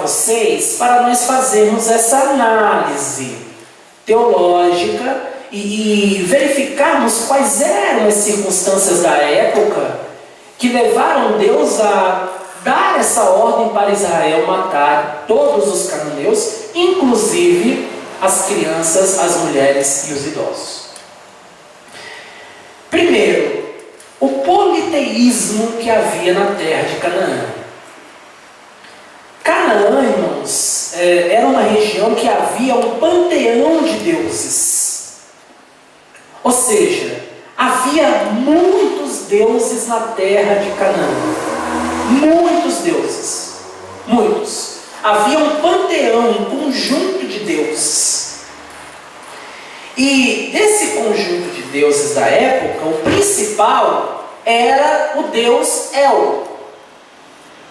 Vocês para nós fazermos essa análise teológica e verificarmos quais eram as circunstâncias da época que levaram Deus a dar essa ordem para Israel matar todos os cananeus, inclusive as crianças, as mulheres e os idosos. Primeiro, o politeísmo que havia na terra de Canaã. Canaã, irmãos, era uma região que havia um panteão de deuses. Ou seja, havia muitos deuses na terra de Canaã. Muitos deuses. Muitos. Havia um panteão, um conjunto de deuses. E desse conjunto de deuses da época, o principal era o deus El,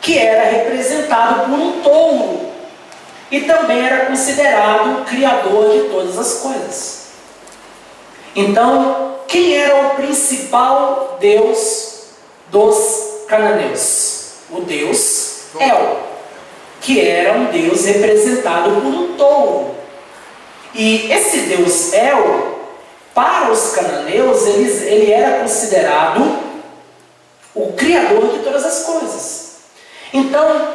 que era representado por um touro e também era considerado o criador de todas as coisas. Então, quem era o principal deus dos cananeus? O deus El, que era um deus representado por um touro. E esse deus El, para os cananeus, ele era considerado o criador de todas as coisas. Então,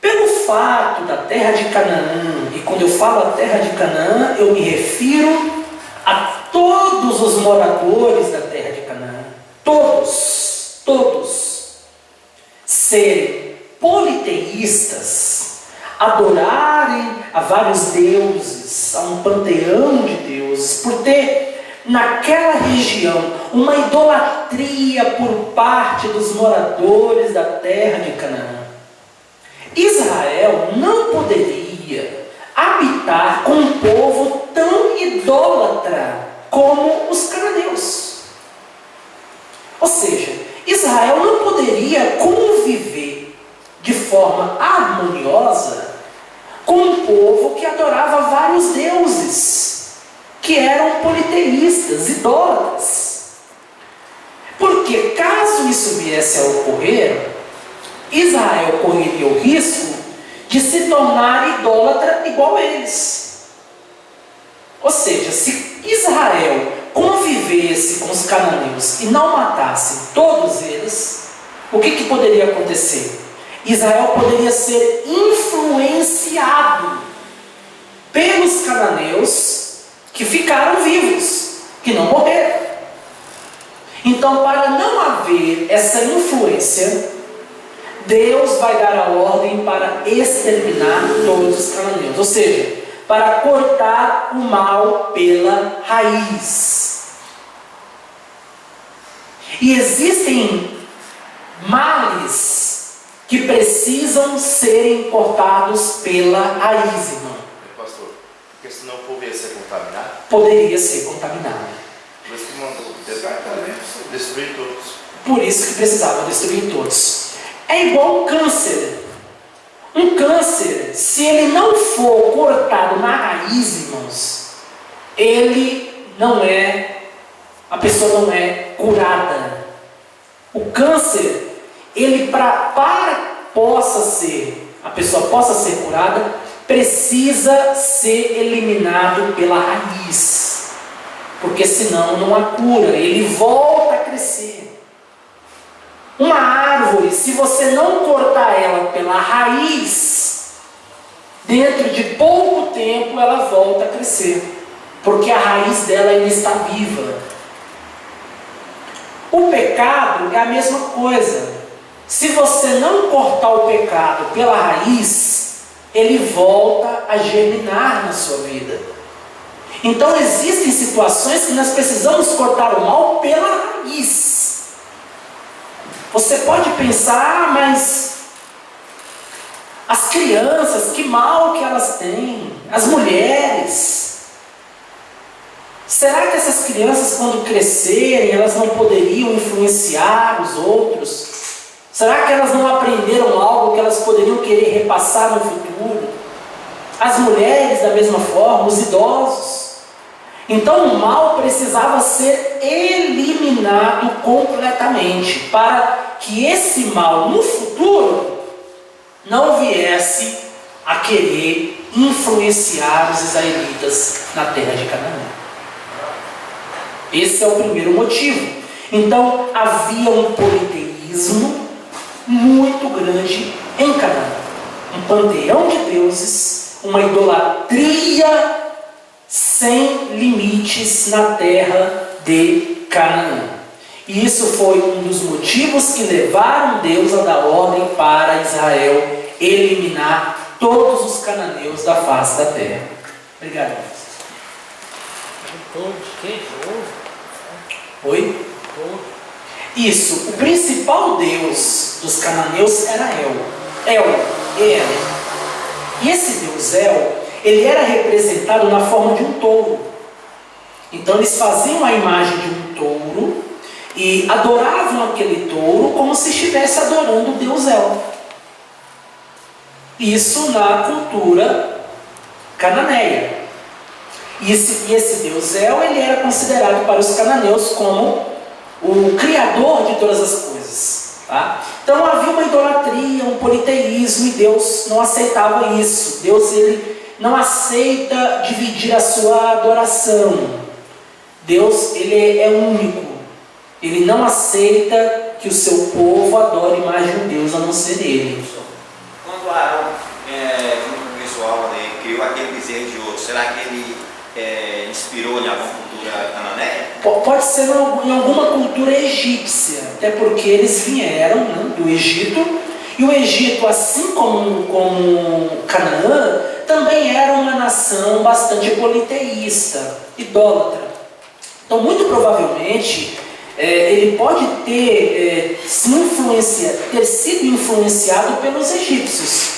pelo fato da terra de Canaã, e quando eu falo a terra de Canaã, eu me refiro a todos os moradores da terra de Canaã, todos, serem politeístas, adorarem a vários deuses, a um panteão de deuses, por ter naquela região uma idolatria por parte dos moradores da terra de Canaã. Israel não poderia habitar com um povo tão idólatra como os cananeus. Ou seja, Israel não poderia conviver de forma harmoniosa com um povo que adorava vários deuses, que eram politeístas, idólatras. Porque caso isso viesse a ocorrer, Israel correria o risco de se tornar idólatra igual a eles. Ou seja, se Israel convivesse com os cananeus e não matasse todos eles, o que poderia acontecer? Israel poderia ser influenciado pelos cananeus que ficaram vivos, que não morreram. Então, para não haver essa influência, Deus vai dar a ordem para exterminar todos os cananeus, ou seja, para cortar o mal pela raiz. E existem males que precisam serem cortados pela raiz, irmão. Pastor, porque senão o povo ia ser contaminado? Poderia ser contaminado. Por isso que mandou destruir todos. Por isso que precisava destruir todos. É igual um câncer. Um câncer, se ele não for cortado na raiz, irmãos, a pessoa não é curada. O câncer, ele para a pessoa possa ser curada, precisa ser eliminado pela raiz. Porque senão não há cura, ele volta a crescer. Uma árvore, se você não cortar ela pela raiz, dentro de pouco tempo ela volta a crescer, porque a raiz dela ainda está viva. O pecado é a mesma coisa. Se você não cortar o pecado pela raiz, ele volta a germinar na sua vida. Então existem situações que nós precisamos cortar o mal pela raiz. Você pode pensar, mas as crianças, que mal que elas têm, as mulheres, Será que essas crianças, quando crescerem, elas não poderiam influenciar os outros? Será que elas não aprenderam algo que elas poderiam querer repassar no futuro? As mulheres, da mesma forma, os idosos. Então o mal precisava ser eliminado completamente, para que esse mal no futuro não viesse a querer influenciar os israelitas na terra de Canaã. Esse é o primeiro motivo. Então havia um politeísmo muito grande em Canaã. Um panteão de deuses, uma idolatria sem limites na terra de Canaã. E isso foi um dos motivos que levaram Deus a dar ordem para Israel eliminar todos os cananeus da face da terra. Obrigado. Oi? Isso, o principal deus dos cananeus era El. E esse deus El, ele era representado na forma de um touro. Então eles faziam a imagem de um touro e adoravam aquele touro como se estivesse adorando o deus El. Isso na cultura cananeia. E esse deus El, ele era considerado para os cananeus como o criador de todas as coisas. Tá? Então havia uma idolatria, um politeísmo, e Deus não aceitava isso. Deus, ele não aceita dividir a sua adoração. Deus, ele é único. Ele não aceita que o seu povo adore mais de um Deus a não ser ele. Quando Arão, junto com o pessoal, criou aquele bezerro de ouro, será que ele inspirou em alguma cultura cananeia? Pode ser em alguma cultura egípcia, até porque eles vieram do Egito, e o Egito, assim como Canaã, também era uma nação bastante politeísta, idólatra. Então, muito provavelmente, ele pode ter sido influenciado pelos egípcios,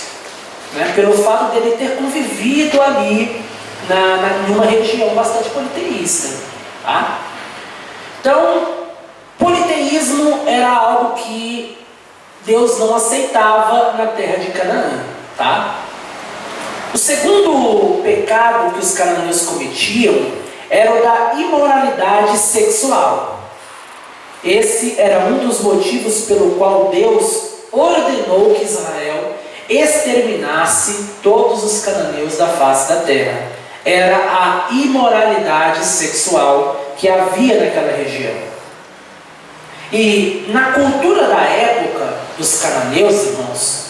né? Pelo fato dele ter convivido ali em uma região bastante politeísta. Tá? Então, politeísmo era algo que Deus não aceitava na terra de Canaã. Tá? O segundo pecado que os cananeus cometiam era o da imoralidade sexual. Esse era um dos motivos pelo qual Deus ordenou que Israel exterminasse todos os cananeus da face da terra. Era a imoralidade sexual que havia naquela região. E na cultura da época dos cananeus, irmãos,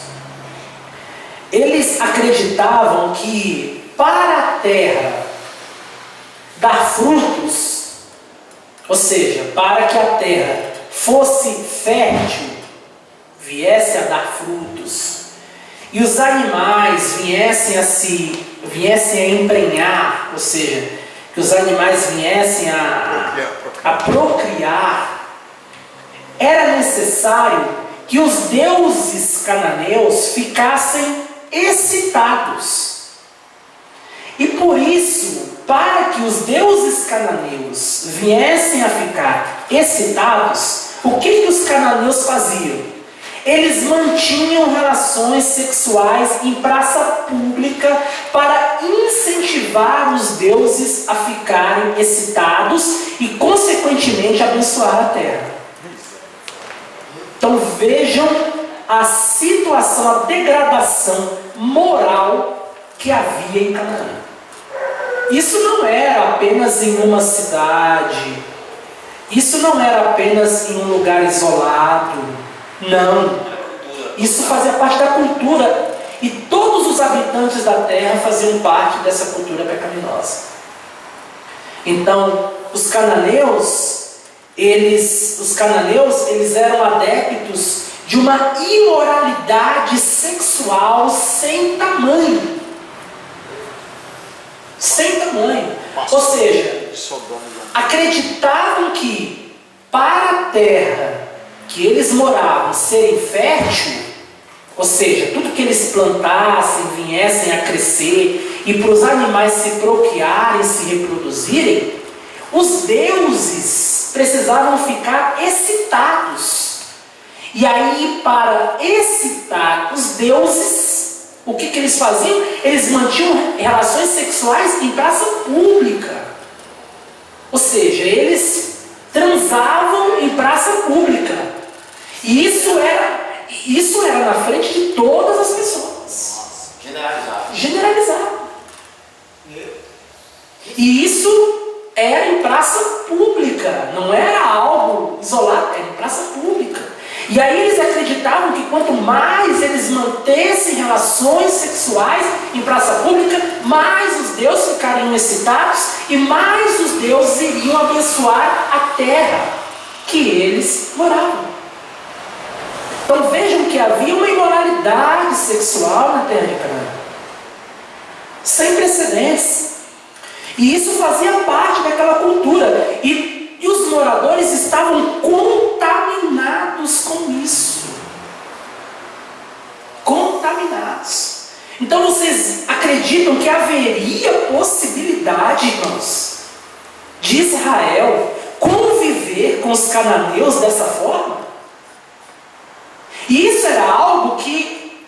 eles acreditavam que para a terra dar frutos, ou seja, para que a terra fosse fértil, viesse a dar frutos, e os animais viessem a emprenhar, ou seja, que os animais viessem a procriar, era necessário que os deuses cananeus ficassem excitados. E por isso, para que os deuses cananeus viessem a ficar excitados, o que os cananeus faziam? Eles mantinham relações sexuais em praça pública para incentivar os deuses a ficarem excitados e, consequentemente, abençoar a terra. Então vejam a situação, a degradação moral que havia em Canaã. Isso não era apenas em uma cidade, isso não era apenas em um lugar isolado. Não, isso fazia parte da cultura, e todos os habitantes da terra faziam parte dessa cultura pecaminosa. Então, os cananeus eram adeptos de uma imoralidade sexual sem tamanho. Sem tamanho. Ou seja, acreditavam que para a terra que eles moravam serem fértil, ou seja, tudo que eles plantassem viessem a crescer, e para os animais se procriarem, se reproduzirem, os deuses precisavam ficar excitados. E aí, para excitar os deuses, o que eles faziam? Eles mantinham relações sexuais em praça pública. Ou seja, eles transavam em praça pública. E isso era na frente de todas as pessoas. Generalizado. Generalizado. E isso era em praça pública, não era algo isolado, era em praça pública. E aí eles acreditavam que quanto mais eles mantessem relações sexuais em praça pública, mais os deuses ficariam excitados e mais os deuses iriam abençoar a terra que eles moravam. Então vejam que havia uma imoralidade sexual na terra de Canaã, sem precedentes. E isso fazia parte daquela cultura. E os moradores estavam contaminados com isso. Contaminados. Então vocês acreditam que haveria possibilidade, irmãos, de Israel conviver com os cananeus dessa forma? E isso era algo que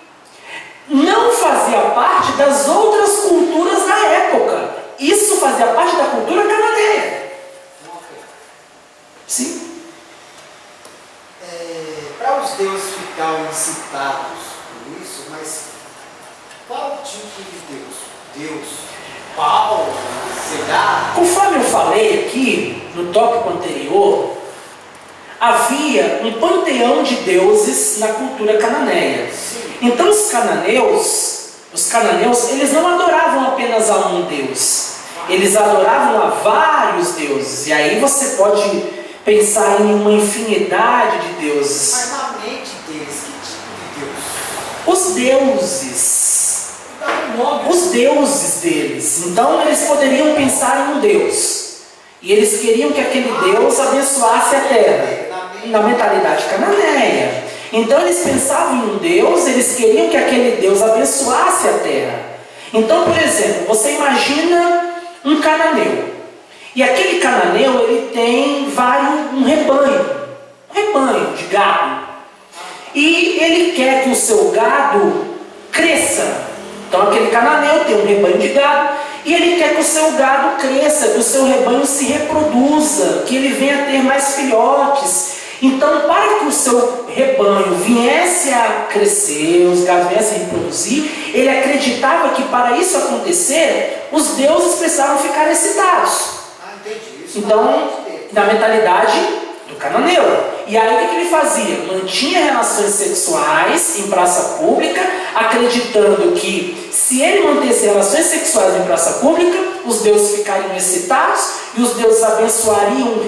não fazia parte das outras culturas da época. Isso fazia parte da cultura cananeia. Sim. Para os deuses ficarem excitados por isso, mas qual tipo de Deus? Deus Paulo? Será? Conforme eu falei aqui no tópico anterior, havia um panteão de deuses na cultura cananeia. Sim. Então os cananeus, eles não adoravam apenas a um Deus. Eles adoravam a vários deuses. E aí você pode pensar em uma infinidade de deuses. Mas na mente deles, que tipo de Deus? Os deuses. Dá um nome. Os deuses deles. Então eles poderiam pensar em um Deus. E eles queriam que aquele Deus abençoasse a terra. Na mentalidade cananeia. Então eles pensavam em um Deus, eles queriam que aquele Deus abençoasse a terra. Então, por exemplo, você imagina um cananeu. E aquele cananeu, ele tem um rebanho de gado. E ele quer que o seu gado cresça. Então aquele cananeu tem um rebanho de gado e ele quer que o seu gado cresça, que o seu rebanho se reproduza, que ele venha a ter mais filhotes. Então, para que o seu rebanho viesse a crescer, os gados viessem a reproduzir, ele acreditava que para isso acontecer, os deuses precisavam ficar excitados. Entendi. Isso Então, na mentalidade do cananeu. E aí o que ele fazia? Mantinha relações sexuais em praça pública, acreditando que se ele mantesse relações sexuais em praça pública, os deuses ficariam excitados e os deuses abençoariam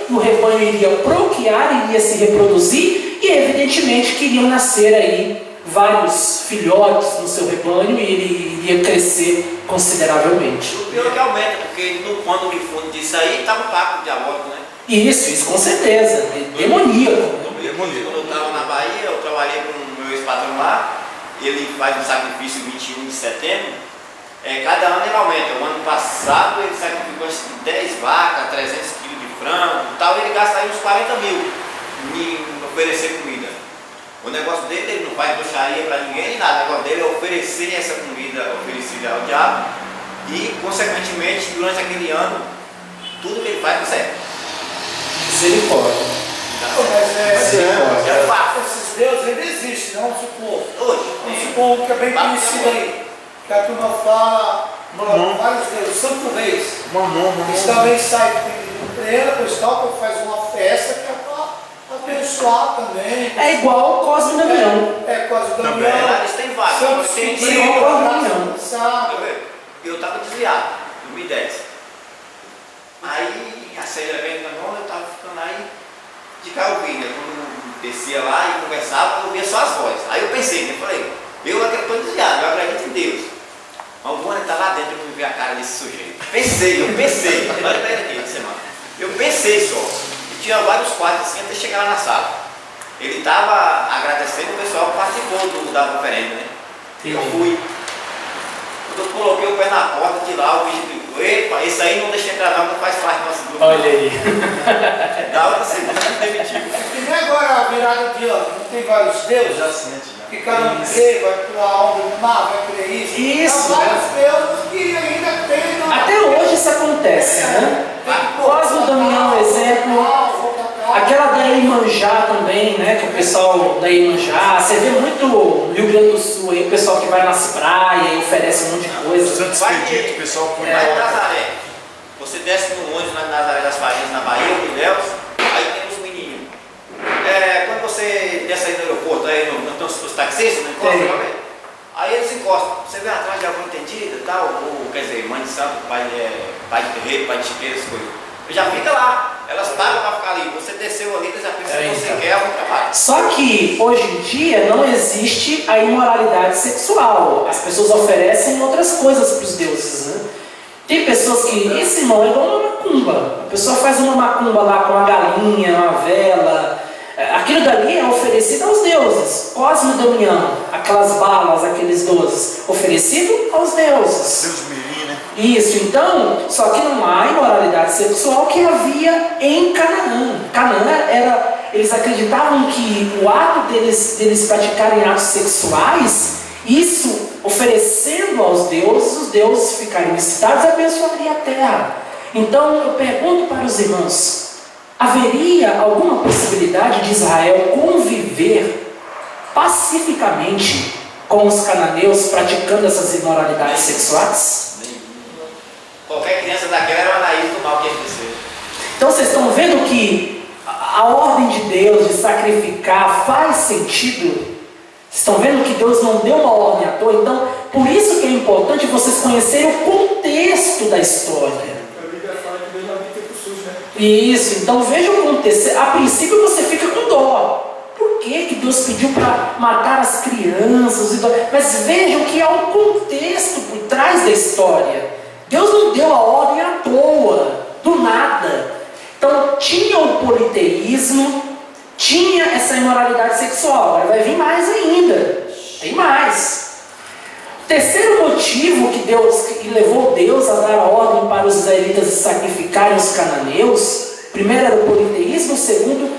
o rebanho iria procriar, iria se reproduzir e evidentemente que iriam nascer aí vários filhotes no seu rebanho e ele iria crescer consideravelmente. O pior é que aumenta, porque no pano de fundo disso aí estava um pacto diabólico, né? Isso com certeza, demoníaco. Quando eu estava na Bahia, eu trabalhei com o meu ex-patrão lá, ele faz um sacrifício 21 de setembro, cada ano ele aumenta. O ano passado ele sacrificou 10 vacas, 300 quilos de frango e tal, ele gasta aí uns 40 mil em oferecer comida. O negócio dele, ele não faz bruxaria para ninguém, nada. O negócio dele é oferecer essa comida oferecida ao diabo e, consequentemente, durante aquele ano, tudo que ele faz é certo. Misericórdia. Mas É fato. esses deuses ainda existem, não? Vamos supor. Vamos Hoje, supor um que é bem conhecido aí, que a turma fala, vários deuses, Santo Reis. Eles também saem de treino, depois tal, faz uma festa que é para abençoar também. É igual o Cosme e Damião. É quase também, Damião. eles têm vários. Santo Mas tem Sobrinho, igual a Renato Damião. Sá. Eu estava desviado, em 2010. Aí, a Célia veio na mão, eu estava ficando aí de cá ouvindo. Quando eu descia lá e conversava, eu ouvia só as vozes. Aí eu pensei, eu falei, eu estou desviado, eu acredito em Deus. Mas o bom é estar lá dentro para ver a cara desse sujeito. Eu pensei, olha para ele aqui, essa semana. Eu pensei só. E tinha vários quadros assim até chegar lá na sala. Ele estava agradecendo o pessoal que participou da conferência, né? Eu fui. Quando eu coloquei o pé na porta de lá, o bicho Epa, esse aí não deixa entrar não faz parte do nosso grupo. Olha aí. Dá outra segunda definitivo. E não é agora a virada de ano, não tem vários deuses? Já sente, já. Que cada um crê, vai para a onda do mar, vai crer isso. Isso, Há vários deuses que ainda tem. Até hoje isso acontece, né? Cosmo Damião é um exemplo. Aquela da Iemanjá também, né? Que o pessoal da Iemanjá, você vê muito no Rio Grande do Sul aí, o pessoal que vai nas praias e oferece um monte de coisa. Santo Expedito, o pessoal põe Vai em lá. Nazaré. Você desce no ônibus na Nazaré das Farinhas, na Bahia, em Ilhéus, aí tem os menininhos. Quando você desce aí no aeroporto, aí não tem os taxistas, não encosta, Sim. aí eles encostam. Você vem atrás de algum entendido e tal, ou quer dizer, mãe de santo, pai de terreiro, pai de chiqueiro, essas coisas. Já fica lá, elas pagam para ficar ali. Você desceu ali, eles já pensam que você quer algum trabalho. Só que hoje em dia não existe a imoralidade sexual. As pessoas oferecem outras coisas para os deuses, né? Tem pessoas que, esse irmão é igual uma macumba. A pessoa faz uma macumba lá com uma galinha, uma vela. Aquilo dali é oferecido aos deuses. Cosmo e Damião, aquelas balas, aqueles doces, oferecido aos deuses. Deus me livre, né? Isso, então, só que não há imoralidade sexual que havia em Canaã. Canaã era, eles acreditavam que o ato deles praticarem atos sexuais, isso oferecendo aos deuses, os deuses ficariam excitados e abençoaria a terra. Então eu pergunto para os irmãos, haveria alguma possibilidade de Israel conviver pacificamente com os cananeus praticando essas imoralidades sexuais? Qualquer criança daquela era uma raiz do mal que ia acontecer. Então vocês estão vendo que a ordem de Deus de sacrificar faz sentido? Estão vendo que Deus não deu uma ordem à toa? Então, por isso que é importante vocês conhecerem o contexto da história. A Bíblia fala que Deus não habita com SUS, né? Isso, então veja o contexto. A princípio você fica com dó. Por que Deus pediu para matar as crianças? Mas vejam que há um contexto por trás da história. Deus não deu a ordem à toa, do nada. Então tinha o politeísmo, tinha essa imoralidade sexual. Agora vai vir mais ainda. Tem mais. O terceiro motivo que levou Deus a dar a ordem para os israelitas sacrificarem os cananeus, primeiro era o politeísmo, o segundo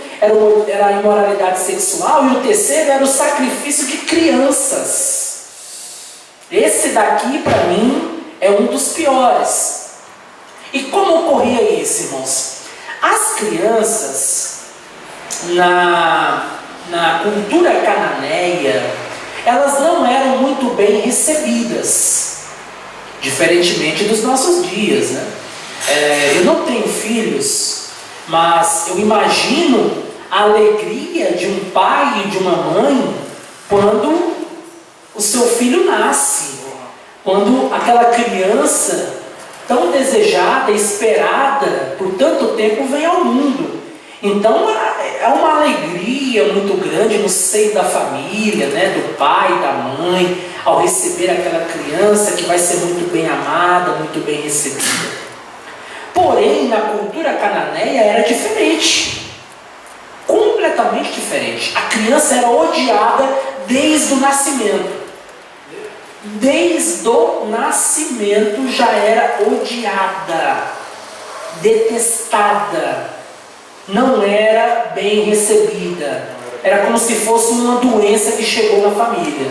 era a imoralidade sexual e o terceiro era o sacrifício de crianças. Esse daqui, para mim, é um dos piores. E como ocorria isso, irmãos? As crianças, na cultura cananeia, elas não eram muito bem recebidas, diferentemente dos nossos dias, né? Eu não tenho filhos, mas eu imagino a alegria de um pai e de uma mãe quando o seu filho nasce, quando aquela criança tão desejada, esperada por tanto tempo vem ao mundo. Então é uma alegria muito grande no seio da família, né, do pai, da mãe, ao receber aquela criança que vai ser muito bem amada, muito bem recebida. Porém, na cultura cananeia era diferente, completamente diferente. A criança era odiada desde o nascimento. Desde o nascimento já era odiada, detestada, não era bem recebida. Era como se fosse uma doença que chegou na família.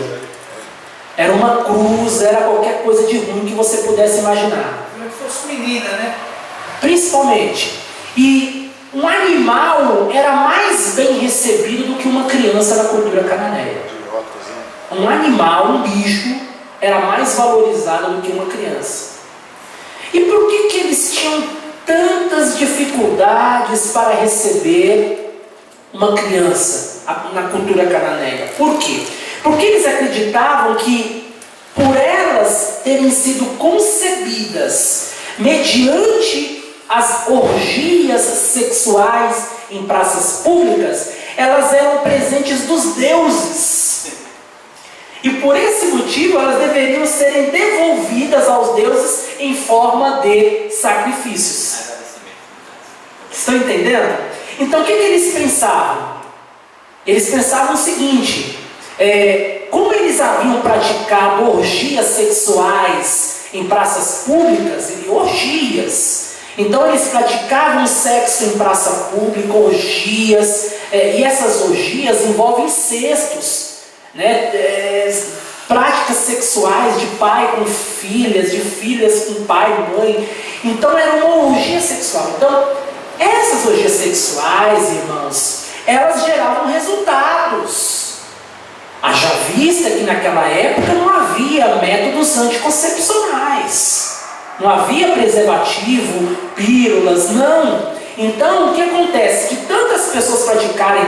Era uma cruz, era qualquer coisa de ruim que você pudesse imaginar. Como se fosse menina, né? Principalmente. E um animal era mais bem recebido do que uma criança na cultura cananeia. Um animal, um bicho, era mais valorizado do que uma criança. E por que eles tinham tantas dificuldades para receber uma criança na cultura cananeia? Por quê? Porque eles acreditavam que, por elas terem sido concebidas mediante as orgias sexuais em praças públicas, elas eram presentes dos deuses. E por esse motivo elas deveriam serem devolvidas aos deuses em forma de sacrifícios. Estão entendendo? Então o que eles pensavam? Eles pensavam o seguinte: como eles haviam praticado orgias sexuais em praças públicas e orgias. Então eles praticavam sexo em praça pública, orgias, e essas orgias envolvem incestos, né? Práticas sexuais de pai com filhas, de filhas com pai e mãe. Então era uma orgia sexual. Então essas orgias sexuais, irmãos, elas geravam resultados. Haja vista que naquela época não havia métodos anticoncepcionais, não havia preservativo, pílulas, não. Então o que acontece? Que tantas pessoas praticarem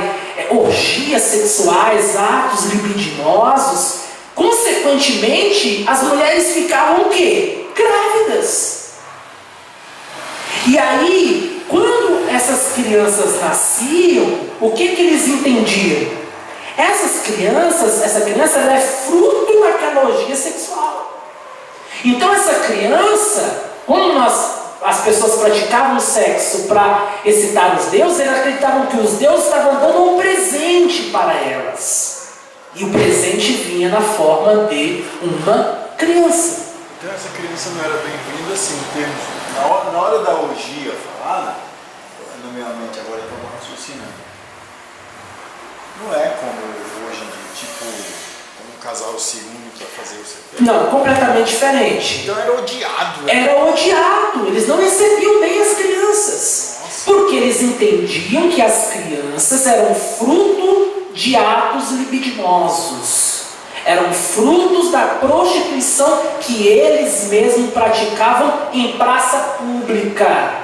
orgias sexuais, atos libidinosos, consequentemente as mulheres ficavam o quê? Grávidas. E aí, quando essas crianças nasciam, o que eles entendiam? Essa criança ela é fruto daquela orgia sexual. Então essa criança, quando as pessoas praticavam sexo para excitar os deuses, eles acreditavam que os deuses estavam dando um presente para elas. E o presente vinha na forma de uma criança. Então essa criança não era bem-vinda assim, em termos, na hora da orgia falada, na minha mente agora eu estou raciocinando. Não é como hoje em dia, tipo, como um casal se une para fazer o sexo. Não, completamente diferente. Então era odiado. Né? Era odiado, eles não recebiam bem as crianças. Nossa. Porque eles entendiam que as crianças eram fruto de atos libidinosos. Eram frutos da prostituição que eles mesmos praticavam em praça pública.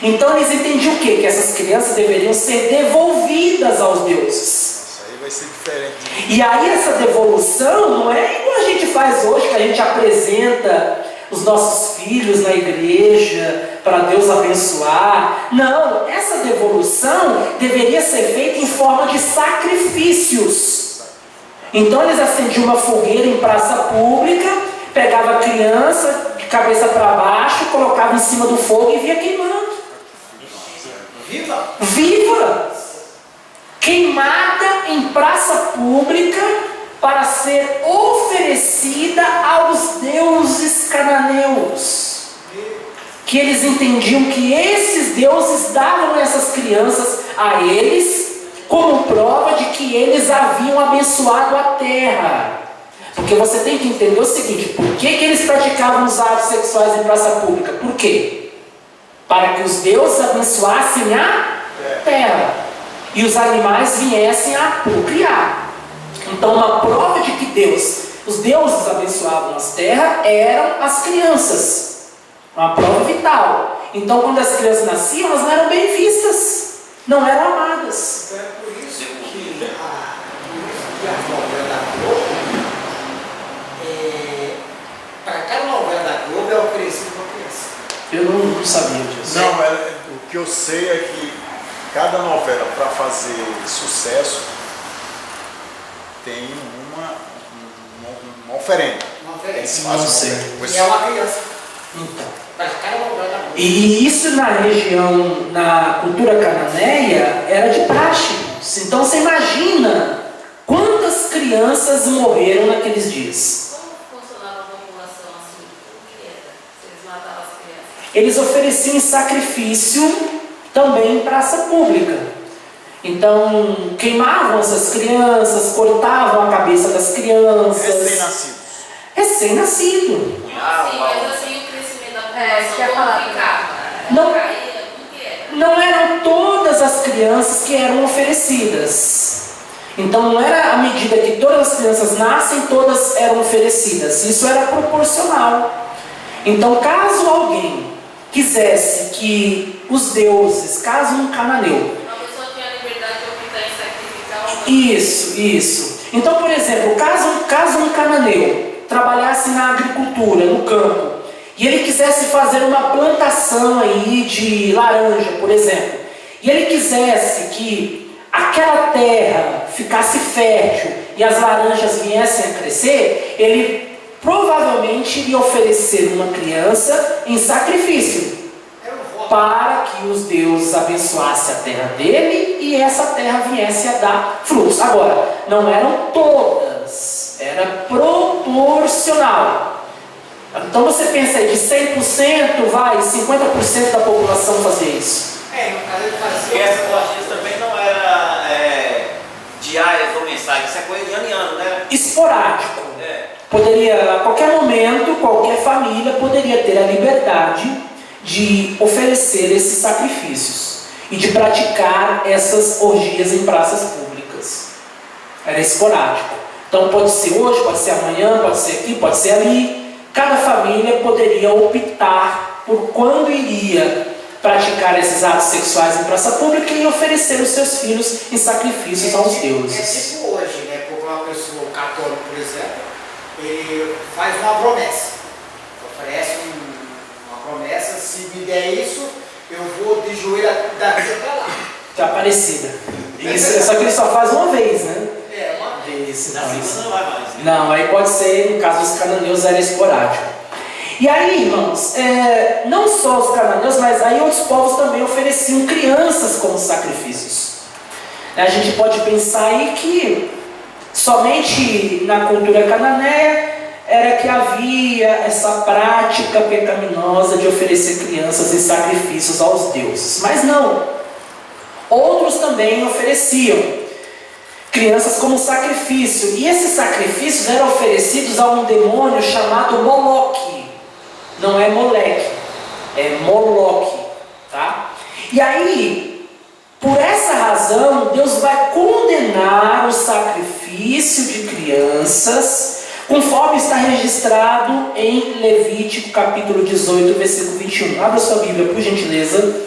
Então eles entendiam o quê? Que essas crianças deveriam ser devolvidas aos deuses. Isso aí vai ser diferente. E aí essa devolução não é igual a gente faz hoje, que a gente apresenta os nossos filhos na igreja para Deus abençoar. Não, essa devolução deveria ser feita em forma de sacrifícios. Então eles acendiam uma fogueira em praça pública, pegava a criança de cabeça para baixo, colocava em cima do fogo e via queimando. Viva! Viva! Queimada em praça pública para ser oferecida aos deuses cananeus. Que eles entendiam que esses deuses davam essas crianças a eles como prova de que eles haviam abençoado a terra. Porque você tem que entender o seguinte: por que eles praticavam os atos sexuais em praça pública? Por quê? Para que os deuses abençoassem a terra e os animais viessem a procriar. Então uma prova de que os deuses abençoavam as terras eram as crianças. Uma prova vital. Então quando as crianças nasciam, elas não eram bem vistas, não eram amadas. Então é por isso que a novela da Globo, para cada novela da Globo é oferecido uma criança. Eu não sabia disso. Não, o que eu sei é que cada novela, para fazer sucesso, tem uma oferenda. Uma oferenda. Eles Não fazem sei. E é uma criança. Então. Para cada novela da Globo. E isso na região, na cultura cananeia, era de praxe. Então você imagina quantas crianças morreram naqueles dias. Como funcionava a população assim? Como que era? Se eles matavam as crianças? Eles ofereciam sacrifício também em praça pública. Então queimavam essas crianças, cortavam a cabeça das crianças. Recém-nascidos. Recém-nascido. Sim, mas assim o crescimento da população isso que eu ia falar. como ficava? Não. Caía? Como que era? Não eram todas as crianças que eram oferecidas. Então não era à medida que todas as crianças nascem, todas eram oferecidas. Isso era proporcional. Então caso alguém quisesse que os deuses, caso um cananeu, Uma pessoa tinha a liberdade de optar em sacrificar ou não. Isso. Então, por exemplo, caso um cananeu trabalhasse na agricultura, no campo, e ele quisesse fazer uma plantação aí de laranja, por exemplo, e ele quisesse que aquela terra ficasse fértil e as laranjas viessem a crescer, ele provavelmente iria oferecer uma criança em sacrifício para que os deuses abençoassem a terra dele e essa terra viesse a dar frutos. Agora, não eram todas, era proporcional. Então você pensa aí, de 100%, vai, 50% da população fazer isso. No caso ele Porque fazia. essas orgias também não eram diárias ou mensais, isso é coisa de ano em ano, né? Esporádico. É. Poderia, a qualquer momento, qualquer família poderia ter a liberdade de oferecer esses sacrifícios e de praticar essas orgias em praças públicas. Era esporádico. Então pode ser hoje, pode ser amanhã, pode ser aqui, pode ser ali. Cada família poderia optar por quando iria praticar esses atos sexuais em praça pública e oferecer os seus filhos em sacrifícios aos deuses. É tipo hoje, né? Porque uma pessoa católica, por exemplo, ele faz uma promessa. Oferece uma promessa, se me der isso, eu vou de joelho daqui para lá. De Aparecida. Isso, só que ele só faz uma vez, né? Uma vez. Isso, Na então, segunda não vai mais. Né? não, aí pode ser, no caso dos cananeus, era esporádico. E aí, irmãos, não só os cananeus, mas aí outros povos também ofereciam crianças como sacrifícios. A gente pode pensar aí que somente na cultura cananeia era que havia essa prática pecaminosa de oferecer crianças em sacrifícios aos deuses. Mas não. Outros também ofereciam crianças como sacrifício. E esses sacrifícios eram oferecidos a um demônio chamado Moloque. Não é Moleque, é Moloque, tá? E aí, por essa razão, Deus vai condenar o sacrifício de crianças, conforme está registrado em Levítico capítulo 18, versículo 21. Abra sua Bíblia, por gentileza.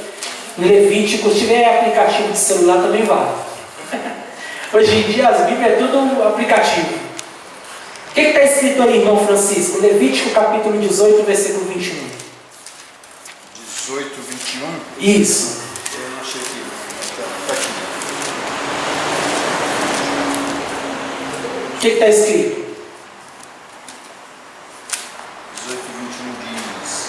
Em Levítico, se tiver aplicativo de celular também vale. Hoje em dia as Bíblias é tudo aplicativo. O que está escrito aí, irmão Francisco? Levítico capítulo 18, versículo 21. 18, 21? Isso. Eu não achei aqui. Está aqui. O que está escrito? 18, 21 diz: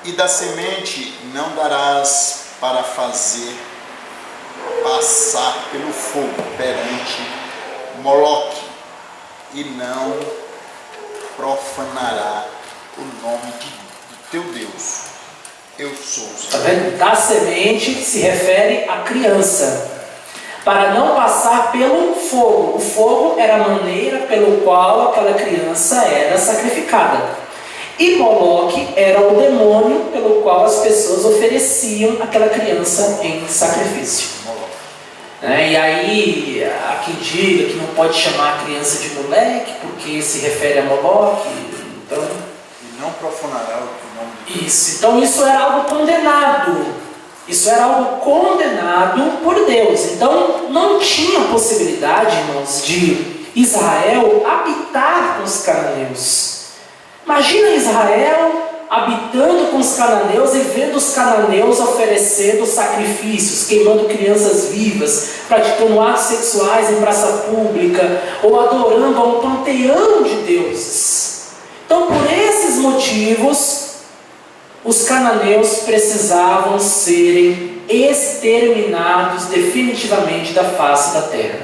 E da semente não darás para fazer passar pelo fogo perante Moloque, e não profanará o nome do teu Deus. Eu sou o Está Senhor. vendo? Da semente se refere à criança, para não passar pelo fogo. O fogo era a maneira pelo qual aquela criança era sacrificada. E Moloque era o demônio pelo qual as pessoas ofereciam aquela criança em sacrifício. E aí, há quem diga que não pode chamar a criança de moleque, porque se refere a Moloque. Então, E não profanará o nome de Deus. isso. Então isso era algo condenado. Isso era algo condenado por Deus. Então não tinha possibilidade, irmãos, de Israel habitar com os cananeus. Imagina Israel habitando com os cananeus e vendo os cananeus oferecendo sacrifícios, queimando crianças vivas, praticando atos sexuais em praça pública, ou adorando a um panteão de deuses. Então, por esses motivos, os cananeus precisavam serem exterminados definitivamente da face da terra.